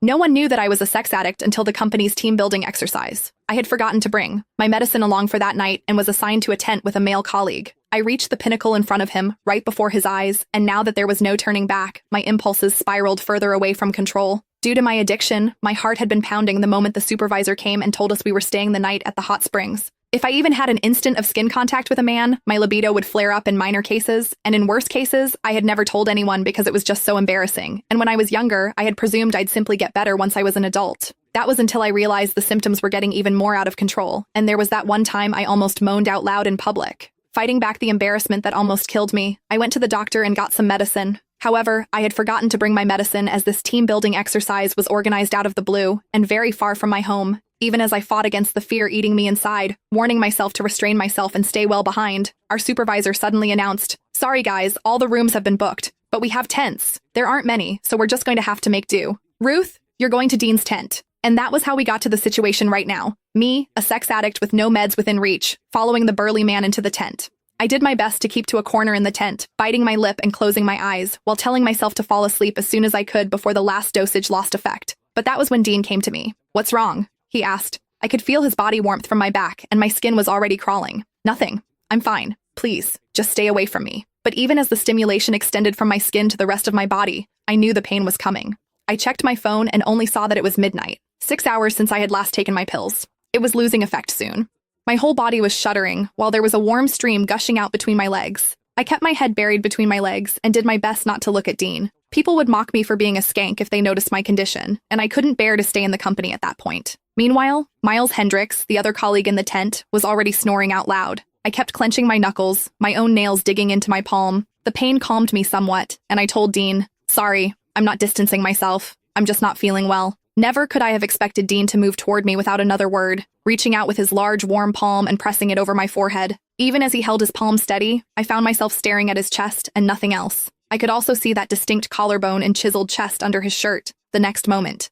No one knew that I was a sex addict until the company's team building exercise. I had forgotten to bring my medicine along for that night and was assigned to a tent with a male colleague. I reached the pinnacle in front of him, right before his eyes, and now that there was no turning back, my impulses spiraled further away from control. Due to my addiction, my heart had been pounding the moment the supervisor came and told us we were staying the night at the hot springs. If I even had an instant of skin contact with a man, my libido would flare up in minor cases, and in worse cases, I had never told anyone because it was just so embarrassing, and when I was younger, I had presumed I'd simply get better once I was an adult. That was until I realized the symptoms were getting even more out of control, and there was that one time I almost moaned out loud in public. Fighting back the embarrassment that almost killed me, I went to the doctor and got some medicine. However, I had forgotten to bring my medicine as this team-building exercise was organized out of the blue and very far from my home. Even as I fought against the fear eating me inside, warning myself to restrain myself and stay well behind, our supervisor suddenly announced, "Sorry guys, all the rooms have been booked, but we have tents. There aren't many, so we're just going to have to make do. Ruth, you're going to Dean's tent." And that was how we got to the situation right now. Me, a sex addict with no meds within reach, following the burly man into the tent. I did my best to keep to a corner in the tent, biting my lip and closing my eyes, while telling myself to fall asleep as soon as I could before the last dosage lost effect. But that was when Dean came to me. "What's wrong?" he asked. I could feel his body warmth from my back, and my skin was already crawling. "Nothing. I'm fine. Please, just stay away from me." But even as the stimulation extended from my skin to the rest of my body, I knew the pain was coming. I checked my phone and only saw that it was midnight, 6 hours since I had last taken my pills. It was losing effect soon. My whole body was shuddering, while there was a warm stream gushing out between my legs. I kept my head buried between my legs and did my best not to look at Dean. People would mock me for being a skank if they noticed my condition, and I couldn't bear to stay in the company at that point. Meanwhile, Miles Hendricks, the other colleague in the tent, was already snoring out loud. I kept clenching my knuckles, my own nails digging into my palm. The pain calmed me somewhat, and I told Dean, "Sorry, I'm not distancing myself. I'm just not feeling well." Never could I have expected Dean to move toward me without another word, reaching out with his large, warm palm and pressing it over my forehead. Even as he held his palm steady, I found myself staring at his chest and nothing else. I could also see that distinct collarbone and chiseled chest under his shirt. The next moment,